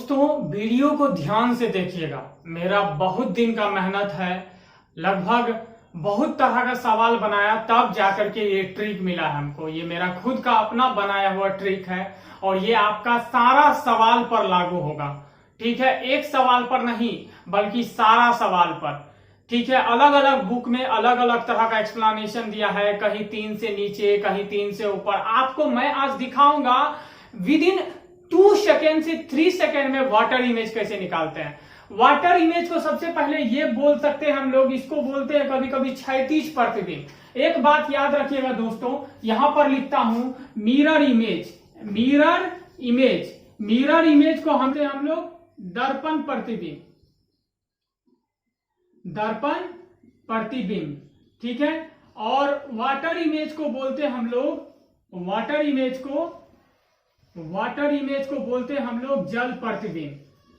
दोस्तों वीडियो को ध्यान से देखिएगा। मेरा बहुत दिन का मेहनत है, लगभग बहुत तरह का सवाल बनाया तब जाकर के ये ट्रिक मिला है हमको। ये मेरा खुद का अपना बनाया हुआ ट्रिक है और ये आपका सारा सवाल पर लागू होगा। ठीक है, एक सवाल पर नहीं बल्कि सारा सवाल पर। ठीक है, अलग अलग बुक में अलग अलग तरह का एक्सप्लेनेशन दिया है, कहीं 3 से नीचे कहीं 3 से ऊपर। आपको मैं आज दिखाऊंगा विद इन 2 सेकेंड से 3 सेकेंड में वाटर इमेज कैसे निकालते हैं। वाटर इमेज को सबसे पहले ये बोल सकते हैं हम लोग, इसको बोलते हैं कभी कभी क्षैतिज प्रतिबिंब। एक बात याद रखिएगा दोस्तों, यहां पर लिखता हूं mirror image. Mirror image, mirror image को हम लोग दर्पण प्रतिबिंब, दर्पण प्रतिबिंब। ठीक है, और वाटर इमेज को बोलते हैं हम लोग, वाटर इमेज को बोलते हैं हम लोग जल प्रतिबिंब।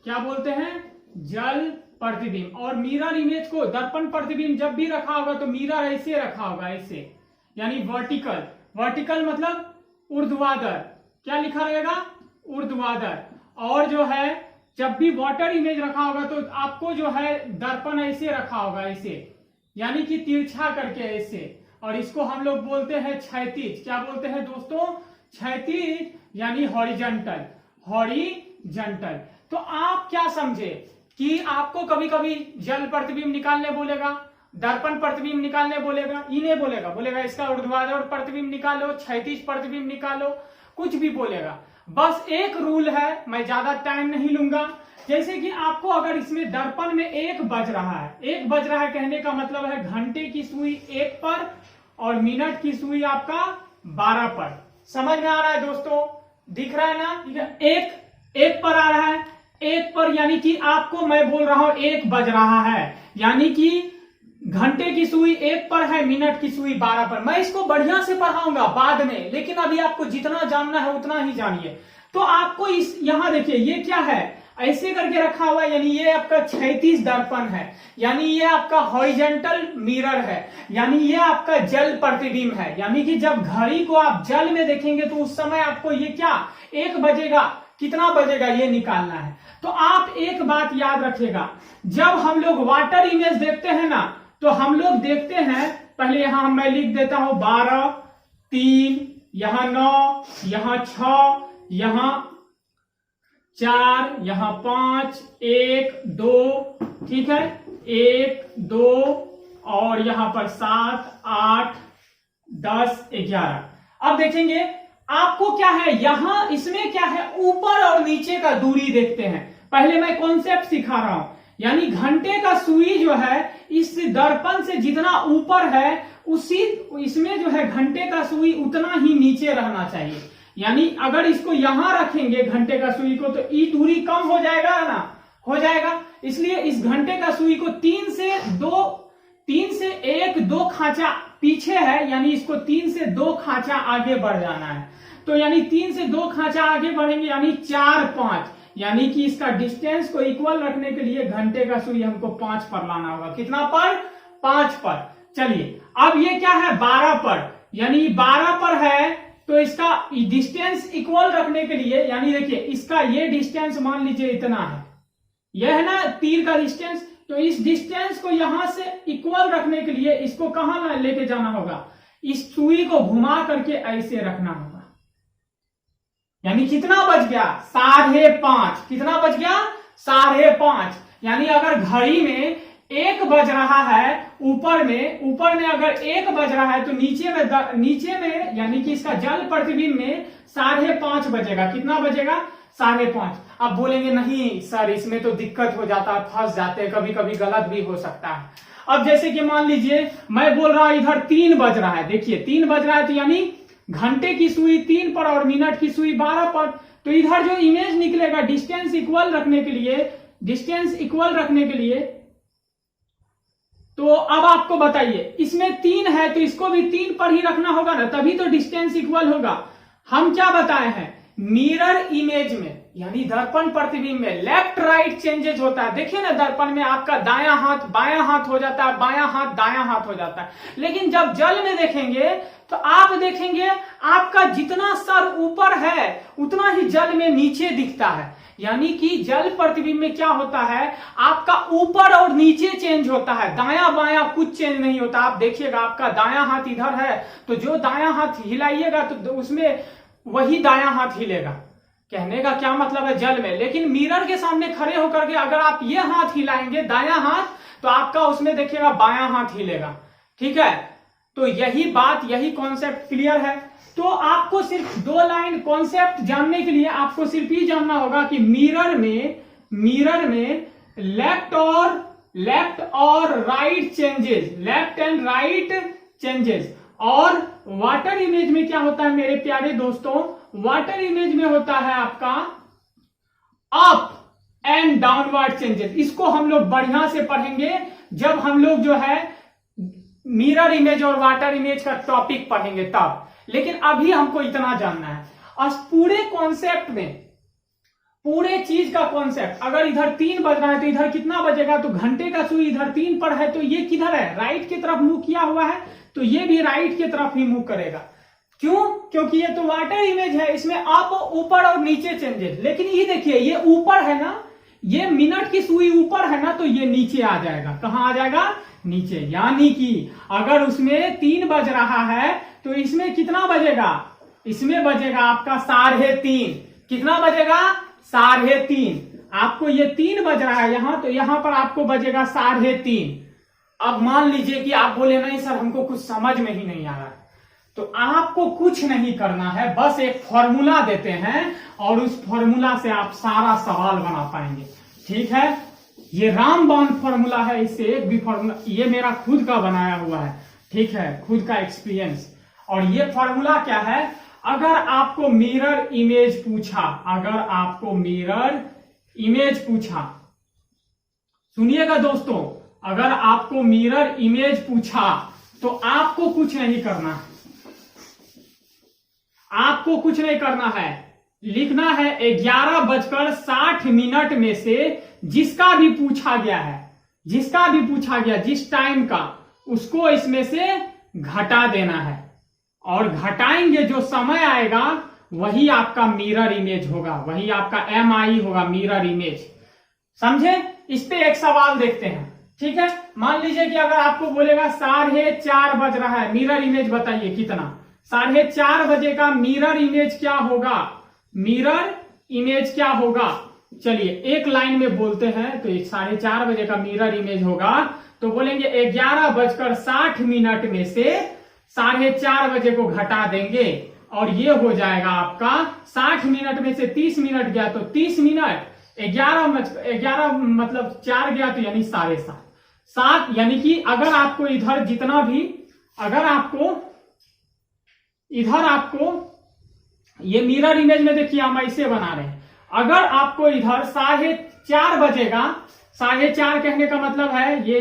क्या बोलते हैं? जल प्रतिबिंब। और मिरर इमेज को, दर्पण प्रतिबिंब जब भी रखा होगा तो मिरर ऐसे रखा होगा, ऐसे, यानी वर्टिकल। वर्टिकल मतलब ऊर्ध्वाधर। क्या लिखा रहेगा? ऊर्ध्वाधर। और जो है जब भी वाटर इमेज रखा होगा तो आपको जो है दर्पण ऐसे रखा होगा, ऐसे, यानी कि तिरछा करके ऐसे। और इसको हम लोग बोलते हैं क्षैतिज। क्या बोलते हैं दोस्तों? क्षैतिज, यानी हॉरिजॉन्टल। हॉरिजॉन्टल। तो आप क्या समझे कि आपको कभी कभी जल प्रतिबिंब निकालने बोलेगा, दर्पण प्रतिबिंब निकालने बोलेगा, इन्हें बोलेगा इसका ऊर्ध्वाधर प्रतिबिंब निकालो, क्षैतिज प्रतिबिंब निकालो, कुछ भी बोलेगा। बस एक रूल है, मैं ज्यादा टाइम नहीं लूंगा। जैसे कि आपको अगर इसमें दर्पण में 1 बज रहा है, 1 बज रहा है कहने का मतलब है घंटे की सुई 1 पर और मिनट की सुई आपका 12 पर। समझ में आ रहा है दोस्तों? दिख रहा है ना? ठीक है, एक पर आ रहा है, 1 पर, यानी कि आपको मैं बोल रहा हूं 1 बज रहा है, यानी कि घंटे की सुई 1 पर है, मिनट की सुई 12 पर। मैं इसको बढ़िया से पढ़ाऊंगा बाद में, लेकिन अभी आपको जितना जानना है उतना ही जानिए। तो आपको इस यहां देखिए ये क्या है, ऐसे करके रखा हुआ है, यानी ये आपका क्षैतिज दर्पण है, यानी ये आपका हॉरिजॉन्टल मिरर है, यानी ये आपका जल प्रतिबिंब है। यानी कि जब घड़ी को आप जल में देखेंगे तो उस समय आपको ये क्या 1 बजेगा, कितना बजेगा ये निकालना है। तो आप एक बात याद रखिएगा, जब हम लोग वाटर इमेज देखते हैं ना तो हम लोग देखते हैं, पहले यहां मैं लिख देता हूं 12, 3, यहां 9, यहां 6, यहां 4, यहां 5, 1, 2, ठीक है, 1, 2, और यहां पर 7, 8, 10, 11। अब देखेंगे आपको क्या है, यहां इसमें क्या है, ऊपर और नीचे का दूरी देखते हैं। पहले मैं कॉन्सेप्ट सिखा रहा हूं, यानी घंटे का सुई जो है इस दर्पण से जितना ऊपर है उसी इसमें जो है घंटे का सुई उतना ही नीचे रहना चाहिए। यानी अगर इसको यहां रखेंगे घंटे का सुई को तो ये दूरी कम हो जाएगा ना, हो जाएगा। इसलिए इस घंटे का सुई को 3 से 1, 2 खांचा पीछे है, यानी इसको 3 से 2 खांचा आगे बढ़ जाना है। तो यानी 3 से 2 खांचा आगे बढ़ेंगे, यानी 4, 5, यानी कि इसका डिस्टेंस को इक्वल रखने के लिए घंटे का सुई हमको 5 पर लाना होगा। कितना पर? 5 पर। चलिए, अब ये क्या है, 12 पर, यानी 12 पर है तो इसका डिस्टेंस इक्वल रखने के लिए, यानी देखिए इसका ये डिस्टेंस मान लीजिए इतना है, यह है ना तीर का डिस्टेंस, तो इस डिस्टेंस को यहां से इक्वल रखने के लिए इसको कहां लेके जाना होगा, इस सुई को घुमा करके ऐसे रखना होगा। यानी कितना बज गया? 5:30। कितना बज गया? 5:30। यानी अगर घड़ी में 1 बज रहा है, ऊपर में अगर 1 बज रहा है तो नीचे में यानी कि इसका जल प्रतिबिंब में 5:30 बजेगा। कितना बजेगा? 5:30। अब बोलेंगे नहीं सर इसमें तो दिक्कत हो जाता है, फंस जाते हैं, कभी कभी गलत भी हो सकता है। अब जैसे कि मान लीजिए मैं बोल रहा हूं इधर 3 बज रहा है, देखिए 3 बज रहा है तो यानी घंटे की सुई 3 पर और मिनट की सुई 12 पर। तो इधर जो इमेज निकलेगा डिस्टेंस इक्वल रखने के लिए, तो अब आपको बताइए इसमें 3 है तो इसको भी 3 पर ही रखना होगा ना, तभी तो डिस्टेंस इक्वल होगा। हम क्या बताए हैं, मिरर इमेज में यानी दर्पण प्रतिबिंब में लेफ्ट राइट चेंजेस होता है। देखिए ना दर्पण में आपका दायां हाथ बायां हाथ हो जाता है, बायां हाथ दायां हाथ हो जाता है। लेकिन जब जल में देखेंगे तो आप देखेंगे आपका जितना सर ऊपर है उतना ही जल में नीचे दिखता है। यानी कि जल प्रतिबिंब में क्या होता है, आपका ऊपर और नीचे चेंज होता है, दायां बायां कुछ चेंज नहीं होता। आप देखिएगा आपका दायां हाथ इधर है तो जो दायां हाथ हिलाइएगा तो उसमें वही दायां हाथ हिलेगा। कहने का क्या मतलब है जल में। लेकिन मिरर के सामने खड़े होकर के अगर आप ये हाथ हिलाएंगे दायां हाथ, तो आपका उसमें देखिएगा बायां हाथ हिलेगा। ठीक है, तो यही बात, यही कॉन्सेप्ट क्लियर है। तो आपको सिर्फ 2 लाइन कॉन्सेप्ट जानने के लिए आपको सिर्फ ये जानना होगा कि मिरर में लेफ्ट और right changes, left and right changes. और वाटर इमेज में क्या होता है मेरे प्यारे दोस्तों, वाटर इमेज में होता है आपका अप एंड डाउनवर्ड चेंजेस। इसको हम लोग बढ़िया से पढ़ेंगे जब हम लोग जो है मिरर इमेज और वाटर इमेज का टॉपिक पढ़ेंगे तब। लेकिन अभी हमको इतना जानना है, और पूरे कॉन्सेप्ट में, पूरे चीज का कॉन्सेप्ट, अगर इधर 3 बज रहा है तो इधर कितना बजेगा, तो घंटे का सुई इधर 3 पर है तो ये किधर है, राइट की तरफ मुंह किया हुआ है, तो ये भी राइट की तरफ ही मुंह करेगा। क्यों? क्योंकि ये तो वाटर इमेज है, इसमें अप, ऊपर और नीचे चेंजेस। लेकिन ये देखिए ये ऊपर है ना, ये मिनट की सुई ऊपर है ना, तो ये नीचे आ जाएगा। कहां आ जाएगा? नीचे। यानी कि अगर उसमें 3 बज रहा है तो इसमें कितना बजेगा, इसमें बजेगा आपका 3:30। कितना बजेगा? 3:30। आपको ये 3 बज रहा है यहां, तो यहां पर आपको बजेगा 3:30। अब मान लीजिए कि आप बोले नहीं सर हमको कुछ समझ में ही नहीं आ रहा है, तो आपको कुछ नहीं करना है, बस एक फॉर्मूला देते हैं और उस फॉर्मूला से आप सारा सवाल बना पाएंगे। ठीक है, ये रामबाण फॉर्मूला है, इससे एक भी फॉर्मूला, ये मेरा खुद का बनाया हुआ है। ठीक है, खुद का एक्सपीरियंस। और ये फॉर्मूला क्या है, अगर आपको मिरर इमेज पूछा, अगर आपको मिरर इमेज पूछा, सुनिएगा दोस्तों, अगर आपको मिरर इमेज पूछा तो आपको कुछ नहीं करना है, आपको कुछ नहीं करना है, लिखना है 11:60 में से जिसका भी पूछा गया है, जिसका भी पूछा गया जिस टाइम का, उसको इसमें से घटा देना है। और घटाएंगे जो समय आएगा वही आपका मिरर इमेज होगा, वही आपका MI होगा, मिरर इमेज। समझे? इस पे एक सवाल देखते हैं। ठीक है, मान लीजिए कि अगर आपको बोलेगा 4:30 बज रहा है, मिरर इमेज बताइए कितना, 4:30 बजे का मिरर इमेज क्या होगा, मिरर इमेज क्या होगा। चलिए एक लाइन में बोलते हैं, तो 4:30 बजे का मिरर इमेज होगा, तो बोलेंगे 11:60 में से 4:30 बजे को घटा देंगे और ये हो जाएगा आपका 60 मिनट में से 30 मिनट गया तो 30 मिनट, 11 मतलब 4 गया तो यानी 7:30, यानी कि अगर आपको इधर जितना भी, अगर आपको इधर, आपको ये मिरर इमेज में देखिए हम ऐसे बना रहे हैं, अगर आपको इधर 4:30 बजेगा, 4:30 कहने का मतलब है ये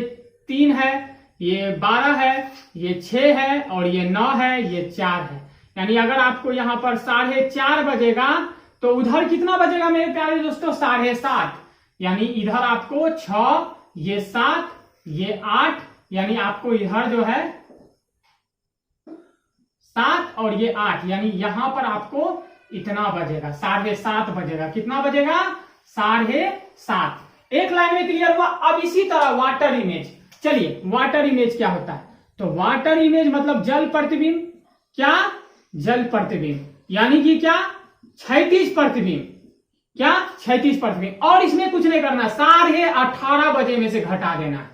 3 है, ये 12 है, ये 6 है और ये 9 है, ये 4 है। यानी अगर आपको यहां पर 4:30 बजेगा तो उधर कितना बजेगा मेरे प्यारे दोस्तों, 7:30। यानी इधर आपको 6, ये 7, ये 8, यानी आपको इधर जो है 7 और ये 8, यानी यहां पर आपको इतना बजेगा, 7:30 बजेगा। कितना बजेगा? 7:30। एक लाइन में क्लियर हुआ। अब इसी तरह वाटर इमेज, चलिए वाटर इमेज क्या होता है, तो वाटर इमेज मतलब जल प्रतिबिंब। क्या? जल प्रतिबिंब, यानी कि क्या? क्षैतिज प्रतिबिंब। क्या? क्षैतिज प्रतिबिंब। और इसमें कुछ नहीं करना, 18:30 बजे में से घटा देना,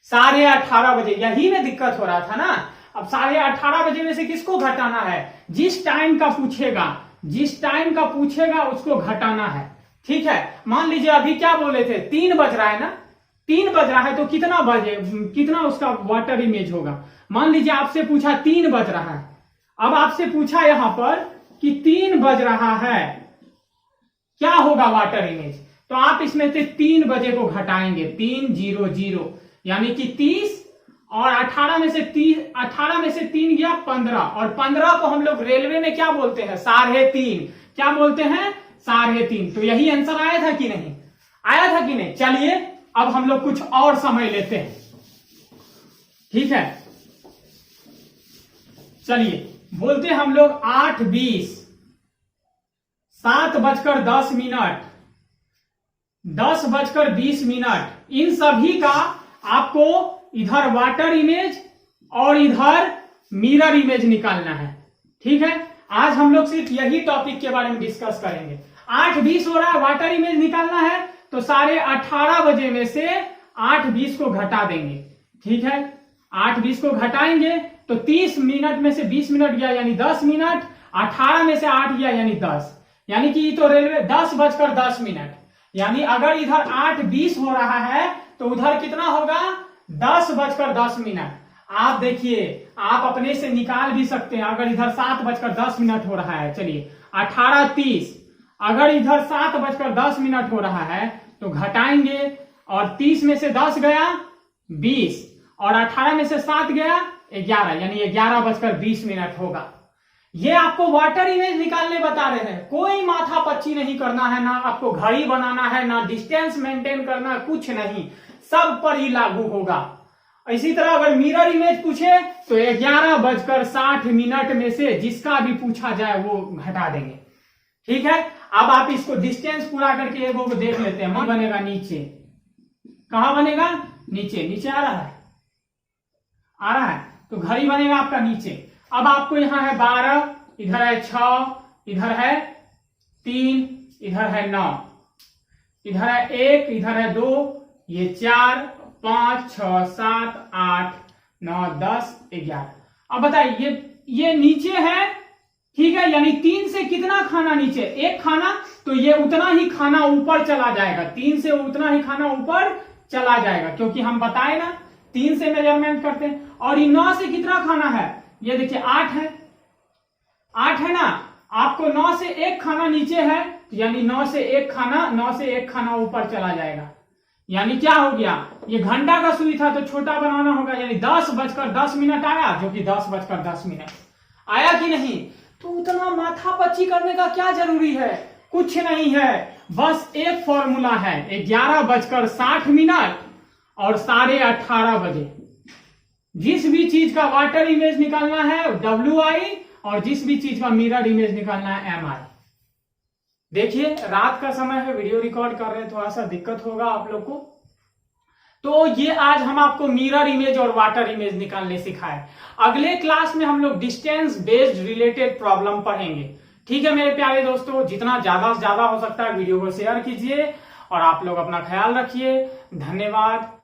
18:30 बजे। यही में दिक्कत हो रहा था ना। अब 18:30 बजे में से किसको घटाना है, जिस टाइम का पूछेगा, जिस टाइम का पूछेगा उसको घटाना है। ठीक है, मान लीजिए अभी क्या बोले थे, 3 बज रहा है ना, 3 बज रहा है तो कितना बजे, कितना उसका वाटर इमेज होगा। मान लीजिए आपसे पूछा 3 बज रहा है, अब आपसे पूछा यहां पर कि 3 बज रहा है, क्या होगा वाटर इमेज, तो आप इसमें से 3 बजे को घटाएंगे, 300, यानी कि 30, और 18 में से 3 गया 15, और 15 को हम लोग रेलवे में क्या बोलते हैं, 3.5। क्या बोलते हैं? 3.5। तो यही आंसर आया था कि नहीं, आया था कि नहीं। चलिए अब हम लोग कुछ और समय लेते हैं। ठीक है, चलिए बोलते हम लोग 8:20, 7:10 10:20 इन सभी का आपको इधर वाटर इमेज और इधर मिरर इमेज निकालना है। ठीक है, आज हम लोग सिर्फ यही टॉपिक के बारे में डिस्कस करेंगे। 8:20 हो रहा है, वाटर इमेज निकालना है तो 18:30 बजे में से 8:20 को घटा देंगे। ठीक है, 8:20 को घटाएंगे तो 30 मिनट में से 20 मिनट गया यानी 10 मिनट, 18 में से 8 गया यानी 10, यानी कि तो रेलवे 10:10 यानी अगर इधर 8:20 हो रहा है तो उधर कितना होगा 10:10। आप देखिए, आप अपने से निकाल भी सकते हैं। अगर इधर 7:10 हो रहा है, चलिए 18:30, अगर इधर 7:10 हो रहा है तो घटाएंगे और 30 में से 10 गया 20 और 18 में से 7 गया 11, यानी 11:20 होगा। ये आपको वाटर इमेज निकालने बता रहे हैं, कोई माथा पच्ची नहीं करना है, ना आपको घड़ी बनाना है, ना डिस्टेंस मेंटेन करना, कुछ नहीं, सब पर ही लागू होगा। इसी तरह अगर मिरर इमेज पूछे तो 11:60 में से जिसका भी पूछा जाए वो घटा देंगे। ठीक है, अब आप इसको डिस्टेंस पूरा करके एगो को देख लेते हैं। मन बनेगा नीचे, कहां बनेगा नीचे, नीचे आ रहा है तो घड़ी बनेगा आपका नीचे। अब आपको यहां है 12, इधर है 6, इधर है 3, इधर है 9, इधर है 1, इधर है 2, ये 4, 5, 6, 7, 8, 9, 10, 11। अब बताइए ये नीचे है, ठीक है, यानी 3 से कितना खाना नीचे, 1 खाना, तो ये उतना ही खाना ऊपर चला जाएगा। 3 से उतना ही खाना ऊपर चला जाएगा, क्योंकि हम बताए ना 3 से मेजरमेंट करते हैं। और ये 9 से कितना खाना है, ये देखिए 8 है, 8 है ना, आपको 9 से 1 खाना नीचे है, यानी 9 से 1 खाना ऊपर चला जाएगा। यानी क्या हो गया, ये घंटा का सुई था तो छोटा बनाना होगा, यानी 10:10 आया, जो कि 10:10 आया कि नहीं। तो उतना माथा पच्ची करने का क्या जरूरी है, कुछ नहीं है, बस एक फॉर्मूला है, 11:60 और 18:30 बजे। जिस भी चीज का वाटर इमेज निकालना है WI और जिस भी चीज का मिरर इमेज निकालना है MI। देखिए रात का समय है, वीडियो रिकॉर्ड कर रहे हैं, थोड़ा सा दिक्कत होगा आप लोग को। तो ये आज हम आपको मिरर इमेज और वाटर इमेज निकालने सिखाए। अगले क्लास में हम लोग डिस्टेंस बेस्ड रिलेटेड प्रॉब्लम पढ़ेंगे। ठीक है मेरे प्यारे दोस्तों, जितना ज्यादा से ज्यादा हो सकता है वीडियो को शेयर कीजिए और आप लोग अपना ख्याल रखिए। धन्यवाद।